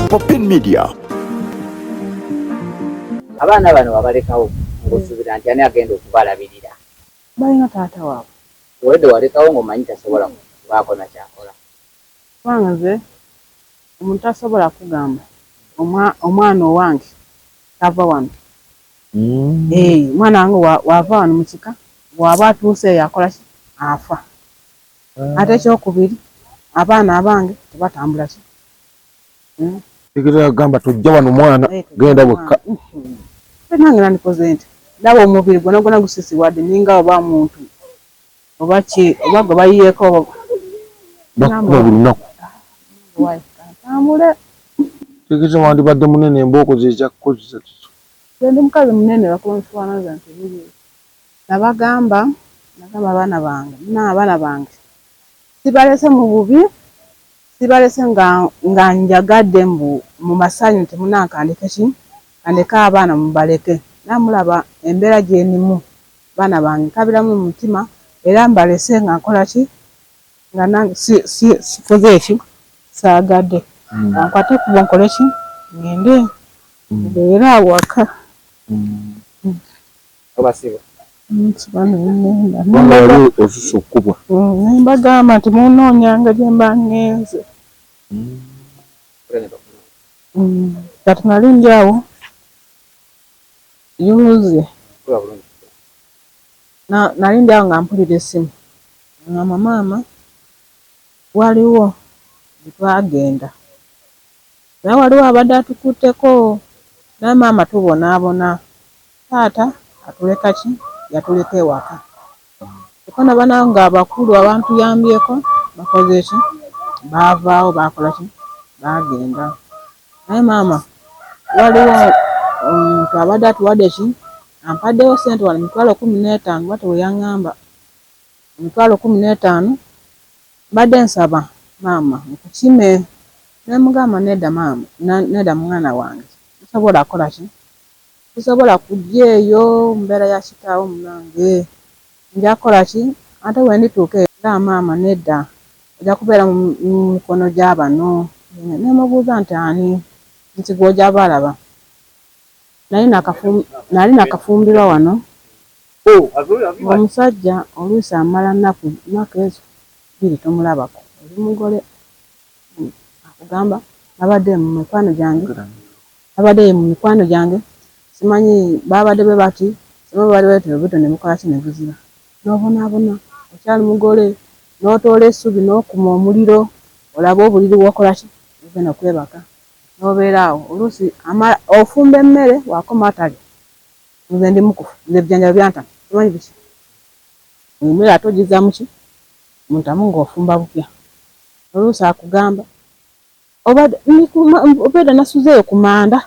Popin Media. Abaana bano wabalekawo ng'osuubira nti ani agenda okubalabirira? Balina taata waabwe. Wedde walekawo ng'omanyi tasobola kubaako na kyakola. Kubanga nze omuntu tasobola kugamba omwana owange tava wano. Omwana wange wava wano mu kika bw'aba atuuse yakola ki afa. Ate ekyokubiri abaana abange tebatambula ki. Tegera gamba tujja wano mwana genda bwekka. Nange nandikoze nti ndaba omubiri gwonna gusisiwadde ninga oba muntu oba ki oba gwe bayiyeeko bakuba buli lunaku. Tambule. Tegeza wandibadde munene embooko z'ejja kukozesa kiso. Ndi mukazi munene bakuba nfaanana nti buli nagamba abaana bange sibalese mu bubi sibalese nga njagadde mu masanyu temunankandike ki kandeka abaana mubaleke namulaba embeera gyenimu baana bange kabiramu mu mutima era mbalese nga nkola ki nga nange sikoze eki saagadde nkwate kuba nkole ki ngende era awaka Obasiba. Nimbagamba nti munoonyanga gye mba ngenze. Kati nali ndi awo yuze nali ndi awo nga mpulira essimu ngamba maama waliwo twagenda naye waliwo abadde atukutteko naye maama tubonaabona taata atuleka ki yatuleka ewaka ekona banawo nga abakulu abantu yambyeko bakoze ki baavaawo bakola ki bagenda naye maama waliwo omuntu abadde atuwadde ki ampaddeyo sente wano 15,000 bwate we yaŋŋamba 15,000 mbadde nsaba maama nkukime naye mugamba nedda maama nedda mwana wange tosobola kola ki tosobola kujja eyo mbeera ya kitaawo munange nja kola ki ate we ndituuka era maama nedda ojja kubeera mu mikono gy'abano nemubuuza nti ani nti gw'ojja balaba nali nakafumbirwa wano omusajja oluusi amala nnaku ezo 2 tomulabako oli mugole akugamba abadde mu mikwano gyange simanyi babadde be bati simanyi nemukola ki nebuziba n'obonaabona okyali mugole n'otoola essubi n'okuma omuliro olaba obuliri bwokola ki ogenda kwebaka n'obeera awo oluusi ofumba emmere wakoma atali nze ndi mukufu nze ebijjanjalo byantama simanyi biki emmere ate ogizaamu ki muntamu ng'ofumba bupya oluusi akugamba obedda nasuzeeyo ku manda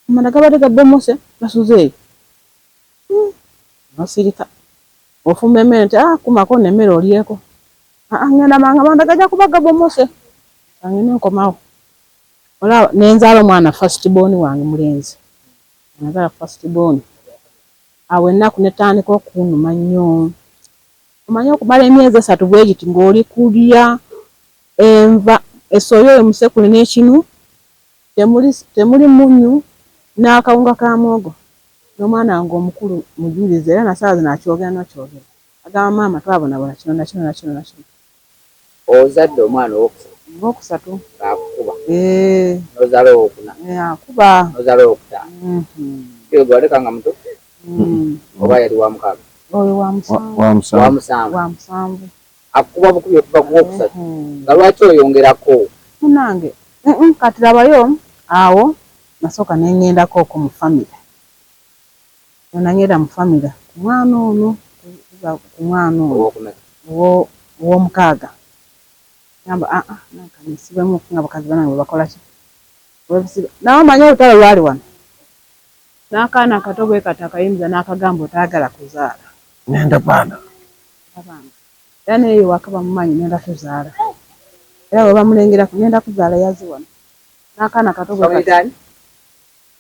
gabadde gabbomose nasuzeeyo nosirika ofumba emmere nti kumako nemmere olyeko ngenda manga manda gajja kuba gabbomose angene nkomawo olaba nenzaala omwana first born wange mulenzi nazaala first born awo ennaku netandika okunuma nnyo omanyi okumala emyezi 3 bwegiti ng'oli kulya enva esoyo emusekule n'ekinu temuli munyu n'akawunga ka mwogo n'omwana wange omukulu mujulize era nasaawa zino akyogera nokyogera agamba maama twabonabona kino nakino ozadde omwana owokusatu akukuba nozaala owokuna akuba nozaala owokutaano kyo gwaleka nga muto oba yali wa mukaaga oyo wa musanvu akukuba bukubi okuva ku wokusatu nga lwaki oyongerako munange kati labayo awo nasooka nengendako oko mu famire nangenda mu famire ku mwana ono ow'omukaaga gamba nankanisibemu nga bakazi banange bakola ki nawe omanyi olutalo lwali wano n'akaana akato bwe kati akayinza n'akagamba otayagala kuzaala nenda baana era neyo waka bamumanyi nenda kuzaala era bwe bamulengerako nenda kuzaala yazi wano n'akaana kato bwe kati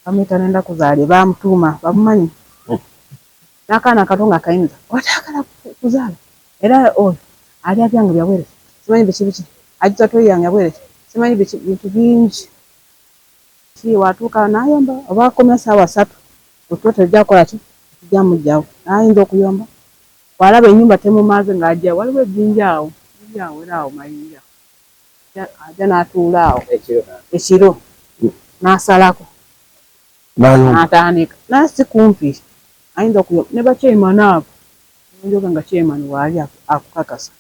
bamuyita nenda kuzaala bamutuuma bamumanyi n'akaana kato nga kayinza otayagala kuzaala era oyo ali abyange byawere simanyi biki ajja toyanga bwere simanyi bintu bingi si watuuka nayomba oba akomya saawa 3 otwo tojja kukola ki tujja mujjawo ayinza okuyomba walaba ennyumba temumaze ng'ajja waliwo ejjinja awo era awo mayinja ajja n'atuula awo ekiro n'asalako n'atandika naye si kumpi ayinza okuyomba ne bakyemana abo njoga nga kyemani waali akukakasa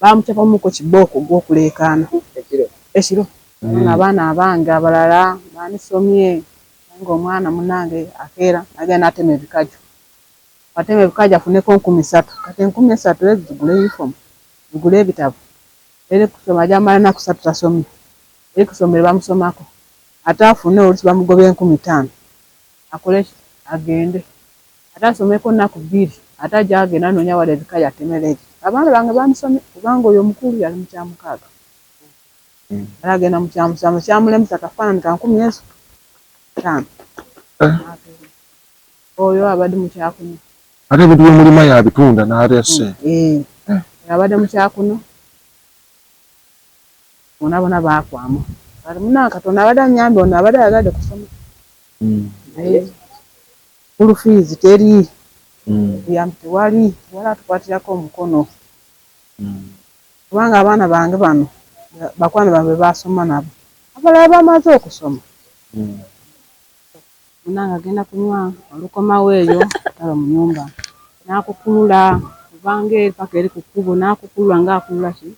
bamucapamuko kibooko gw'okuleekaana ekiro abaana abange abalala banisomye ng'omwana munange akeera agenda atema ebikaju atema ebikaju afuneko 3,000 kati 3,000 zigule uniform zigule ebitabo eri kusoma ajamala naku 3 tasomye eri kusomere bamusomako ate afune olusi bamugobe 5,000 akole agende ate asomeko naku 2 ate ajja agenda anonya wala ebikaju atemere abaana bange bamusomye kubanga oyo omukulu yali mu kyamukaaga era agenda mu kyamusamba kyamulemusa akafaanani ka 10,000 oyo abadde mu kyakuno ate ebintu by'omulima yabitunda n'alese abadde mu kyakuno bona baakwama kati munange Katonda abadde annyambe ono abadde ayagadde kusoma school fees teri tewali atukwatirako omukono kubanga abaana bange bano bakwano bange basoma nabo abalala bamaze okusoma munange agenda kunywa olukomawo eyo taba mu nyumba n'akukulula kubanga eri paka eri ku kkubo n'akukulula ng'akulula ki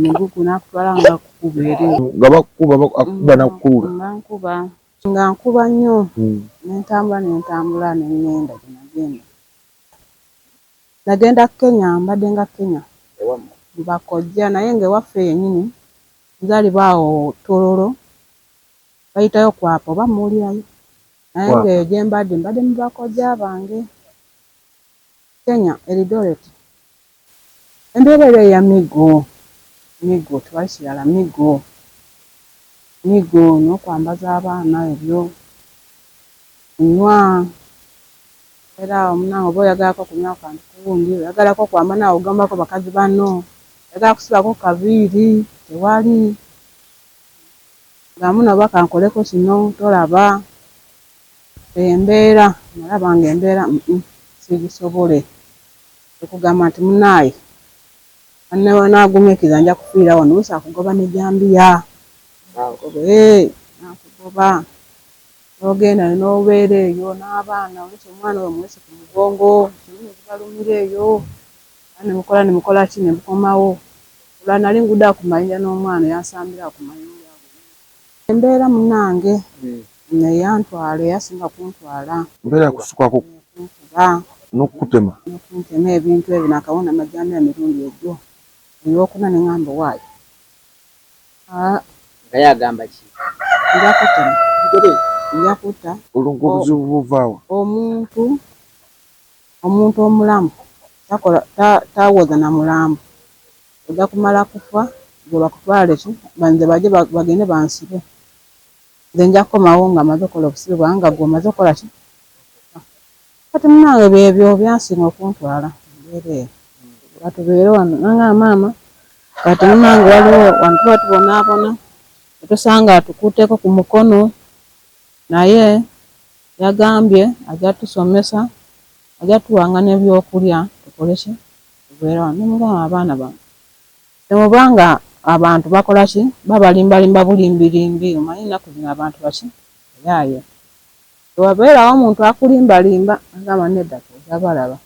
migugu n'akutwala ng'akukuba eri nga bakuba nakukulula nga nkuba nnyo nentambula nengenda nagenda Kenya mbadde nga Kenya bakojja naye ng'ewaffe yennyini nzaalibwa awo Tororo bayitayo kwapa oba muwulirayo naye ng'eyo gye mbadde mu bakojja bange Kenya Eldoret embeera eyo ya migo tewali kirala migo n'okwambaza abaana ebyo kunywa era omunange oba oyagalako kunywa kantu kuwundi oyagalako kwamba naawe ogambako bakazi banno oyagala kusibako kaviiri tewali gamu nabo kankoleko kino tolaba embeera nalaba nga embeera sigisobole okugamba nti munaaye nagumiikiriza nja kufiira wano oluusi akugoba ne jambiya nakugoba n'ogenda n'obeera eyo n'abaana oluusi omwana oyo mwese ku mugongo kimu nekibalumira eyo nemukola ki nemukomawo olwa nali ngudde ku mayinja n'omwana yansambira ku mayinja embeera munange neyantwala yasinga kuntwala mbeera yakusukwako n'okutema ebintu ebyo nakawona amajjambiya mirundi egyo ebyokuna neŋŋamba waayo naye agamba ki njakutta obuzibu buvaawa omuntu omulamu tawoza na mulamu ojja kumala kufa gwe bakutwale ki banze baje bagende bansibe nze nja kukomawo nga maze okola obusibe bwange nga gwe omaze okola ki kati munange byebyo byansinga okuntwala mbeera batubeere wano nanga maama kati munange waliwo wano tuba tubonaabona etusanga atukutteko ku mukono naye yagambye ajja tusomesa ajja tuwanga n'ebyokulya tukole ki tubeere wano nemugamba abaana bano temubanga abantu bakola ki babalimbalimba bulimbirimbi omanyi nnaku zino abantu baki yaayo tewabeerawo omuntu akulimbalimba agamba nedda ojabalaba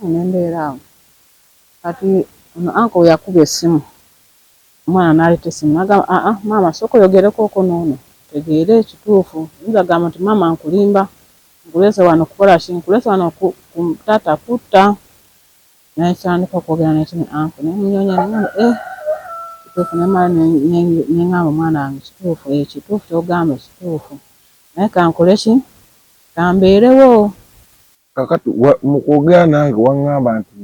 nembeera awo kati ono anko yakuba essimu omwana n'aleeta essimu nagamba maama sooka oyogerekoko noono tegeere ekituufu yinza gamba nti maama nkulimba nkulese wano kukola ki nkulese wano taata kutta naye kyandika okwogera nekini anko nemunyonya nengamba kituufu nemala neŋŋamba omwana wange kituufu kyogamba ekituufu naye kankole ki kambeerewo kakati mukwogera nange waŋŋamba nti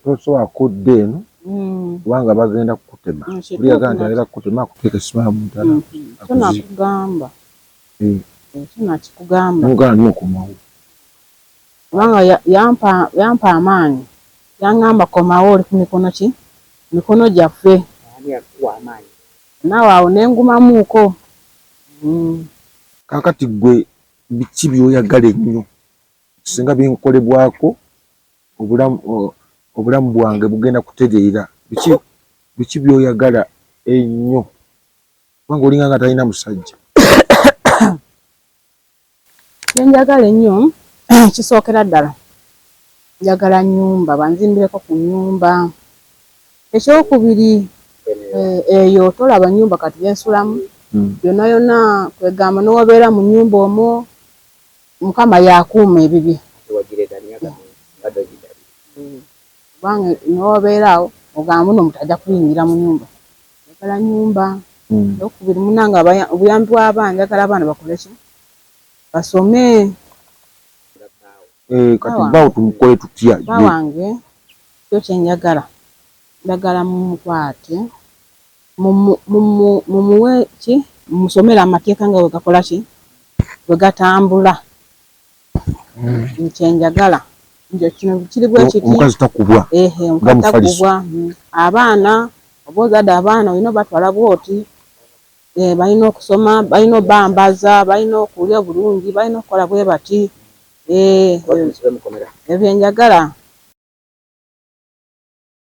tosobola kudda eno kubanga bagenda kukutema kuliaga nti agenda kukutema akuteeka essimu mu ntala nakugamba nakikugamba mugana nnyo okumawo kubanga yampa amaanyi yaŋŋamba komawo oli ku mikono ki mikono gyaffe. Ani yakuwa amaanyi? Naawe awo nengumamuuko. Kakati gwe biki by'oyagala ennyo singa binkolebwako obulamu bwange bugenda kutereera? Biki by'oyagala ennyo kubanga olinga nga talina musajja? Kyenjagala ennyo kisookera ddala njagala nnyumba, banzimbireko ku nnyumba. Ekyokubiri eyo tolaba nnyumba kati gyensulamu yonna yonna kwegamba n'obeera mu nnyumba omwo Mukama yakuuma ebibi. Kubanga n'obeera awo ogamba muno omuntu ajja kuyingira mu nnyumba. Njagala nnyumba. Ekyokubiri munnange obuyambi bw'abaana, njagala abaana bakole ki? Basome. Kati bawo tumukole tutya? Bawange kyo kyenjagala. Njagala mumukwate mumuwe ki? Mumusomera amateeka nga bwe gakola ki? Bwe gatambula. Kyenjagala. Njo kino kiri bwe kiti. Omukazi takubwa. Omukazi takubwa. Abaana oba ozadde abaana olina batwala bwoti. Balina okusoma, balina obambaza, balina okulya bulungi, balina okukola bwe bati. Ebyo njagala.